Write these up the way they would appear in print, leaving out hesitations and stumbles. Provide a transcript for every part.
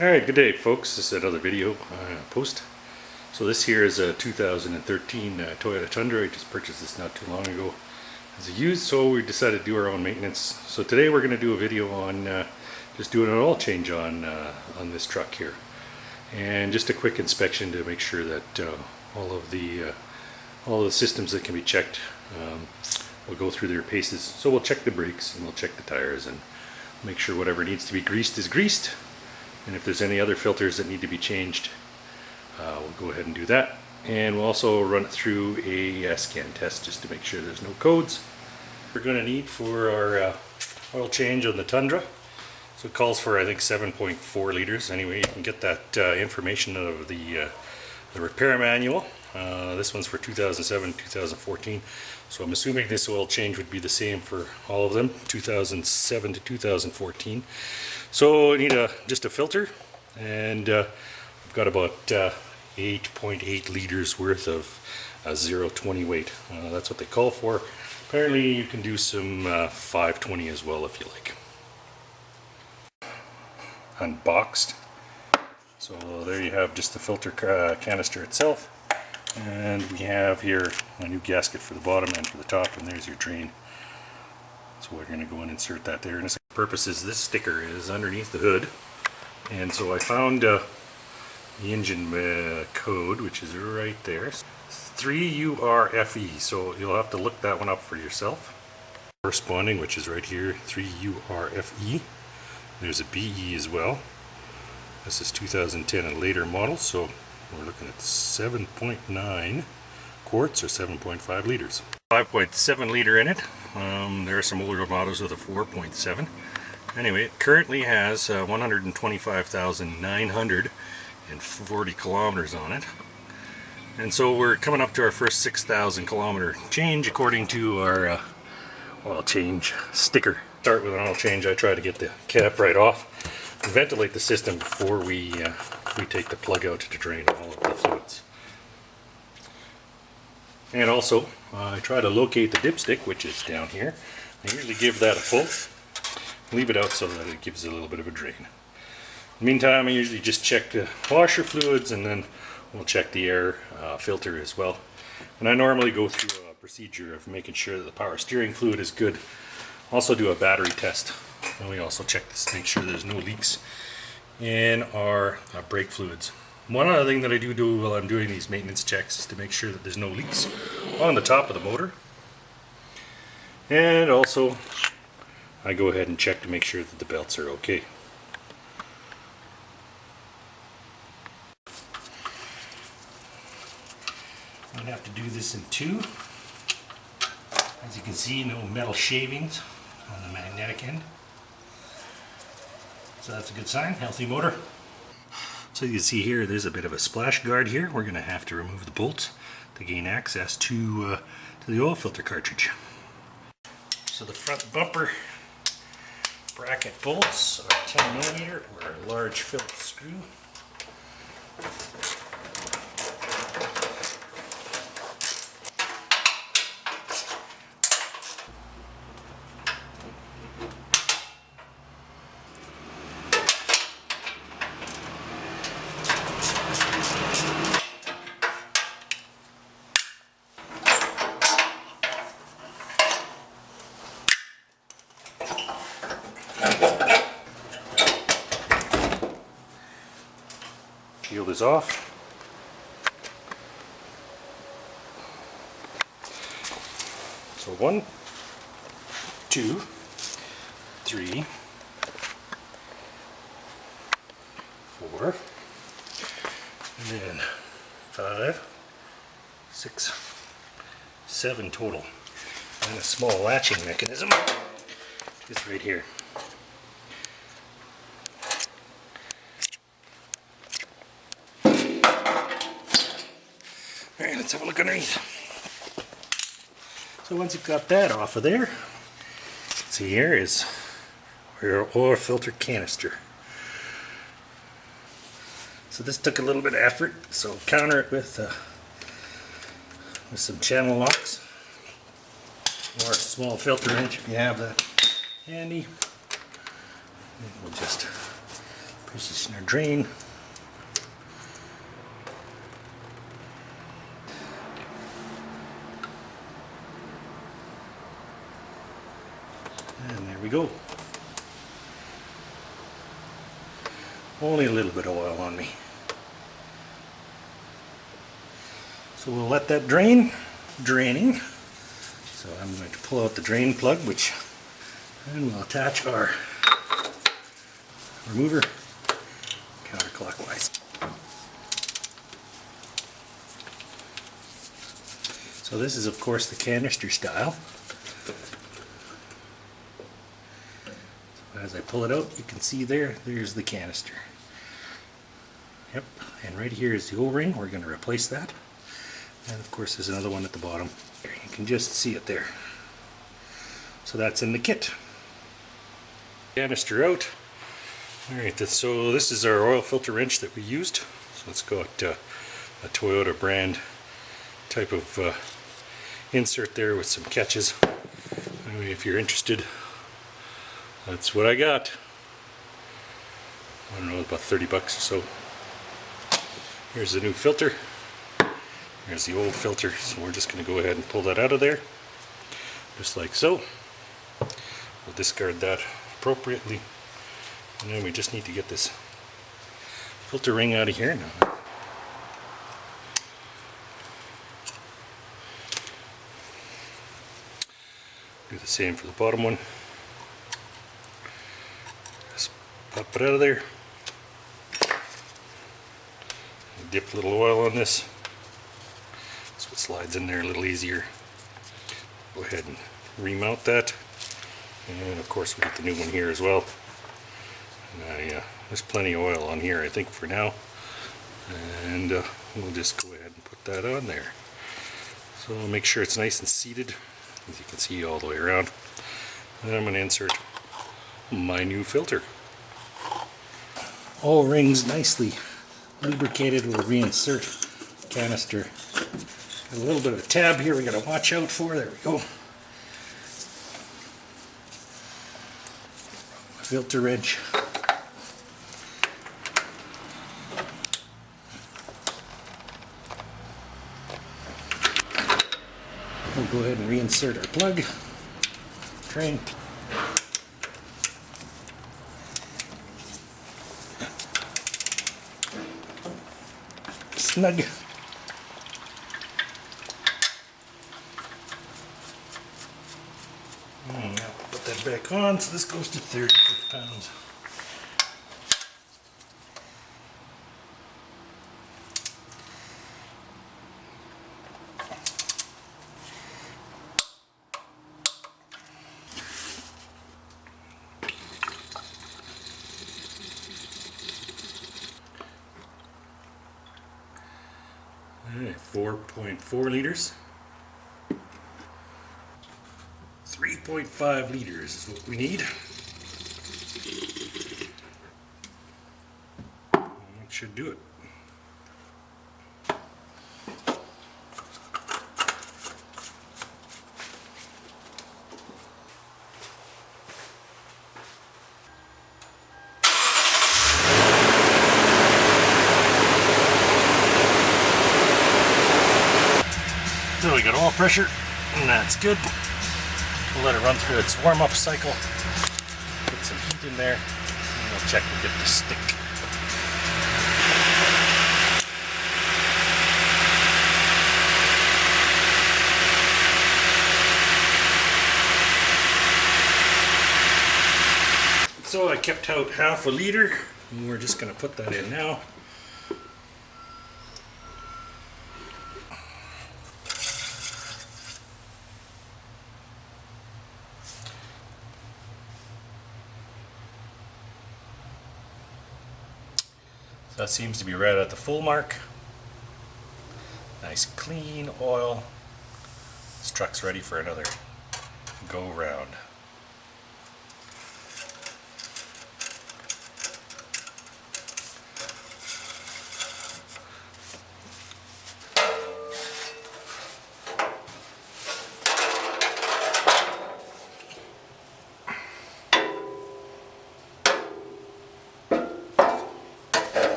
Alright, good day folks. This is another video post. So this here is a 2013 Toyota Tundra. I just purchased this not too long ago as a used, so we decided to do our own maintenance. So today we're going to do a video on just doing an oil change on this truck here. And just a quick inspection to make sure that all of the systems that can be checked will go through their paces. So we'll check the brakes and we'll check the tires and make sure whatever needs to be greased is greased. And if there's any other filters that need to be changed, we'll go ahead and do that. And we'll also run it through a scan test just to make sure there's no codes. We're going to need for our oil change on the Tundra. So it calls for, I think, 7.4 liters. Anyway, you can get that information out of the repair manual. This one's for 2007-2014. So I'm assuming this oil change would be the same for all of them, 2007 to 2014. So I need just a filter, and I've got about 8.8 liters worth of 0.20 weight. That's what they call for. Apparently you can do some 520 as well if you like. Unboxed. So there you have just the filter canister itself. And we have here a new gasket for the bottom and for the top, and there's your drain. So we're going to go and insert that there. And the purpose is this sticker is underneath the hood, and so I found the engine code, which is right there, 3URFE. So you'll have to look that one up for yourself. Corresponding, which is right here, 3URFE. There's a BE as well. This is 2010 and later model, so we're looking at 7.9 quarts or 7.5 liters. 5.7 liter in it. There are some older models with a 4.7. Anyway, it currently has 125,940 kilometers on it. And so we're coming up to our first 6,000 kilometer change according to our oil change sticker. Start with an oil change. I try to get the cap right off and ventilate the system before we take the plug out to drain all of the fluids. And also, I try to locate the dipstick, which is down here. I usually give that a pull, leave it out so that it gives a little bit of a drain. In the meantime, I usually just check the washer fluids, and then we'll check the air filter as well. And I normally go through a procedure of making sure that the power steering fluid is good. Also do a battery test, and we also check this to make sure there's no leaks in our brake fluids. One other thing that I do while I'm doing these maintenance checks is to make sure that there's no leaks on the top of the motor. And also I go ahead and check to make sure that the belts are okay. I'm going to have to do this in two. As you can see, no metal shavings on the magnetic end. So that's a good sign, healthy motor. So you can see here, there's a bit of a splash guard here. We're going to have to remove the bolts to gain access to the oil filter cartridge. So the front bumper bracket bolts are 10mm or a large Phillips screw. Shield is off. So 1, 2, 3, 4, and then 5, 6, 7 total. And a small latching mechanism is right here. Alright, let's have a look underneath. So once you've got that off of there, see here is your oil filter canister. So this took a little bit of effort, so counter it with some channel locks or a small filter wrench if you have that handy. And we'll just Position our drain. And there we go. Only a little bit of oil on me. So we'll let that draining. So I'm going to pull out the drain plug, and we'll attach our remover counterclockwise. So this is of course the canister style. So as I pull it out, you can see there's the canister. Yep, and right here is the O-ring. We're going to replace that. And of course there's another one at the bottom. You can just see it there. So that's in the kit. Canister out. Alright, so this is our oil filter wrench that we used. So it's got a Toyota brand type of insert there with some catches. Anyway, if you're interested, that's what I got. I don't know, about 30 bucks or so. Here's the new filter. Here's the old filter, so we're just going to go ahead and pull that out of there, just like so. We'll discard that appropriately, and then we just need to get this filter ring out of here now. Do the same for the bottom one. Just pop it out of there. Dip a little oil on this. It slides in there a little easier. Go ahead and remount that, and of course we get the new one here as well. And there's plenty of oil on here, I think, for now, and we'll just go ahead and put that on there. So we'll make sure it's nice and seated, as you can see, all the way around. And then I'm going to insert my new filter. All rings nicely lubricated. We'll reinsert canister. A little bit of a tab here we got to watch out for. There we go. Filter wrench. We'll go ahead and reinsert our plug. Drain. Snug. Now put that back on, so this goes to 30 pounds. Alright, 4.4 liters. 3.5 liters is what we need. That should do it. So we got oil pressure, and that's good. We'll let it run through its warm-up cycle. Put some heat in there, and we'll check to get the stick. So I kept out half a liter, and we're just going to put that in now. So that seems to be right at the full mark. Nice clean oil. This truck's ready for another go round.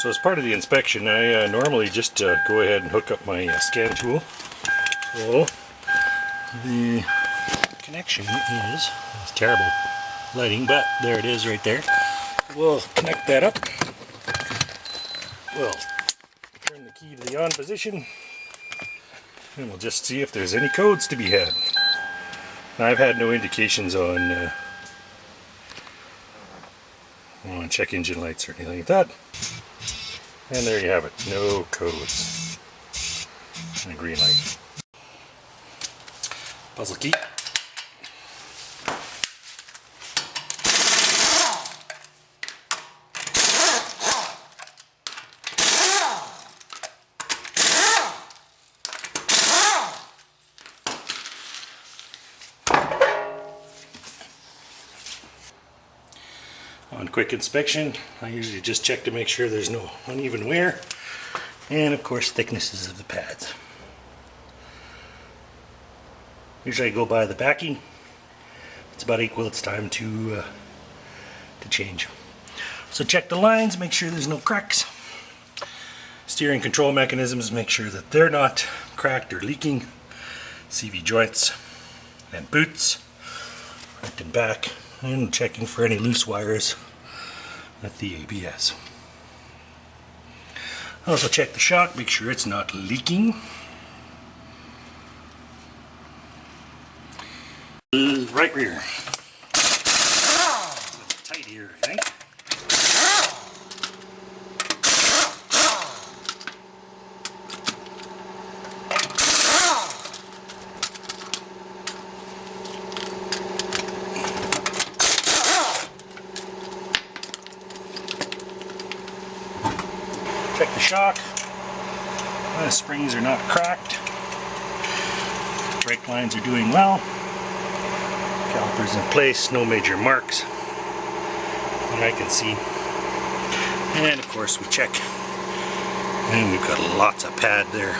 So as part of the inspection, I normally just go ahead and hook up my scan tool. So the connection is, it's terrible lighting, but there it is right there. We'll connect that up. We'll turn the key to the on position, and we'll just see if there's any codes to be had. Now, I've had no indications on check engine lights or anything like that. And there you have it, no codes. And a green light. Puzzle key. On quick inspection, I usually just check to make sure there's no uneven wear, and of course thicknesses of the pads. Usually I go by the backing. If it's about equal, it's time to change. So check the lines, make sure there's no cracks. Steering control mechanisms, make sure that they're not cracked or leaking. CV joints and boots, front and back, and checking for any loose wires at the ABS. Also check the shock, make sure it's not leaking. Right rear. Tight here, I think. Check the shock. The springs are not cracked. Brake lines are doing well. Calipers in place, no major marks that I can see. And of course we check. And we've got lots of pad there.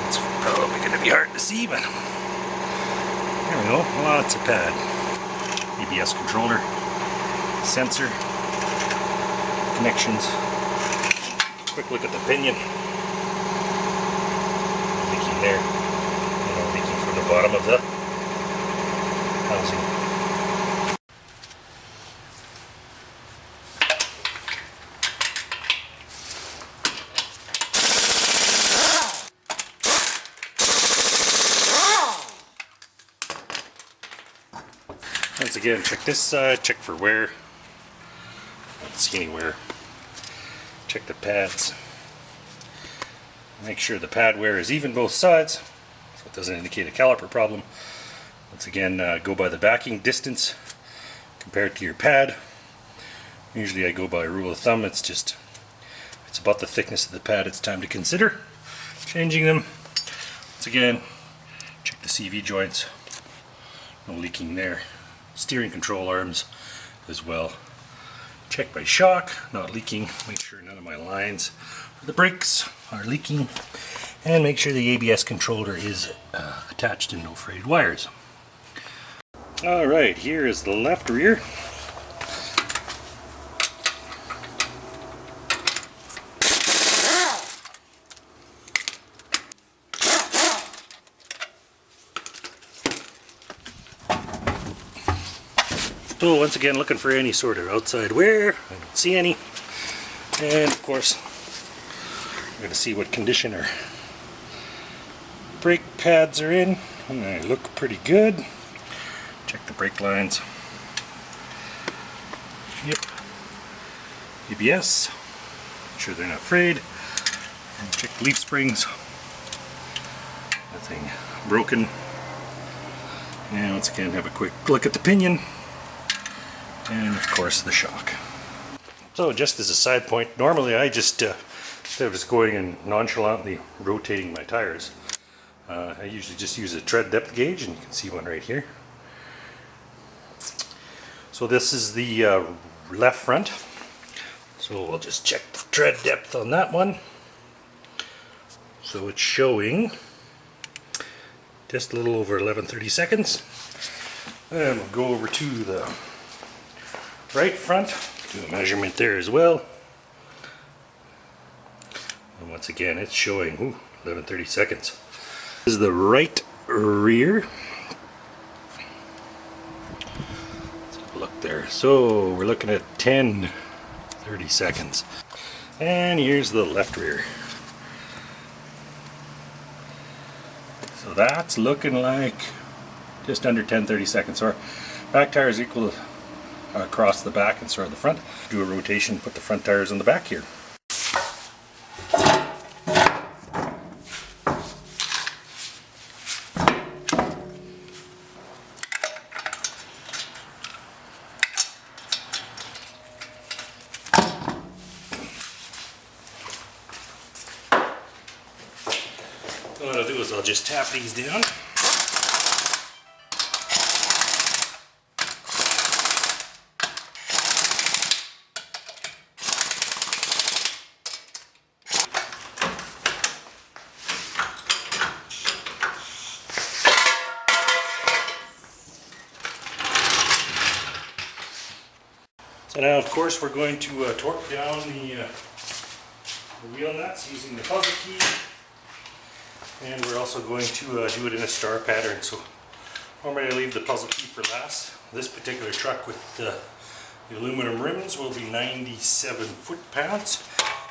It's probably going to be hard to see, but there we go, lots of pad. ABS controller, sensor, connections. Quick look at the pinion. Leaking there. Leaking from the bottom of the housing. Once again, check this side, check for wear. Don't see any wear. Check the pads. Make sure the pad wear is even both sides, so it doesn't indicate a caliper problem. Once again, go by the backing distance compared to your pad. Usually I go by a rule of thumb. It's about the thickness of the pad. It's time to consider changing them. Once again, check the CV joints. No leaking there. Steering control arms as well. Check my shock, not leaking. Make sure none of my lines for the brakes are leaking. And make sure the ABS controller is attached and no frayed wires. Alright, here is the left rear. So once again, looking for any sort of outside wear. I don't see any. And of course, we're going to see what condition our brake pads are in. And they look pretty good. Check the brake lines. Yep. ABS. Make sure they're not frayed. And check the leaf springs. Nothing broken. And once again, have a quick look at the pinion. And of course the shock. So just as a side point, normally I just, instead of just going and nonchalantly rotating my tires, I usually just use a tread depth gauge, and you can see one right here. So this is the left front. So we'll just check the tread depth on that one. So it's showing just a little over 11/32. And we'll go over to the right front, do a measurement there as well. once again, it's showing 11:30 seconds. This is the right rear. Let's have a look there. So we're looking at 10:30 seconds. And here's the left rear. So that's looking like just under 10:30 seconds. So our back tire is equal across the back and sort of the front. Do a rotation, put the front tires on the back here. What I'll do is I'll just tap these down. So now, of course, we're going to torque down the wheel nuts using the puzzle key, and we're also going to do it in a star pattern. So normally I leave the puzzle key for last. This particular truck with the aluminum rims will be 97 foot-pounds.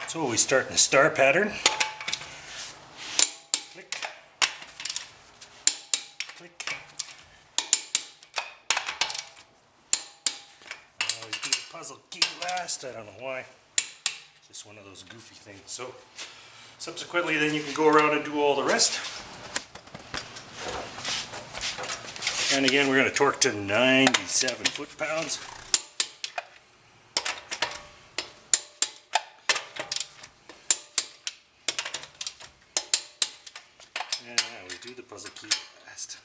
So we start in a star pattern. Click, click. Puzzle key last. I don't know why. It's just one of those goofy things. So subsequently then you can go around and do all the rest. And again we're going to torque to 97 foot-pounds. And we do the puzzle key last.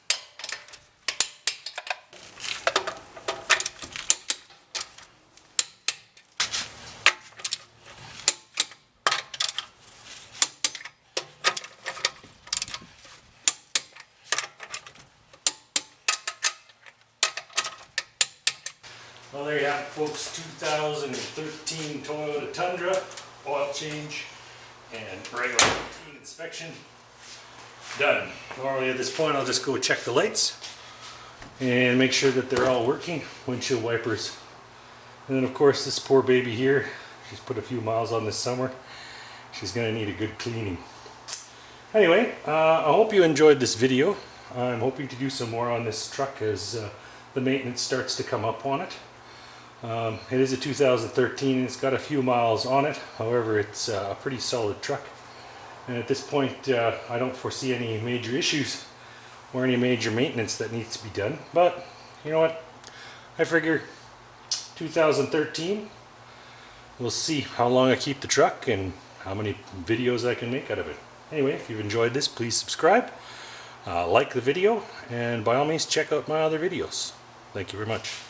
Well, there you have it, folks. 2013 Toyota Tundra, oil change and regular routine inspection done. Normally at this point I'll just go check the lights and make sure that they're all working, windshield wipers. And then of course this poor baby here, she's put a few miles on this summer. She's going to need a good cleaning. Anyway, I hope you enjoyed this video. I'm hoping to do some more on this truck as the maintenance starts to come up on it. It is a 2013, it's got a few miles on it, however it's a pretty solid truck. And at this point I don't foresee any major issues or any major maintenance that needs to be done. But you know what, I figure 2013, we'll see how long I keep the truck and how many videos I can make out of it. Anyway, if you've enjoyed this, please subscribe, like the video, and by all means check out my other videos. Thank you very much.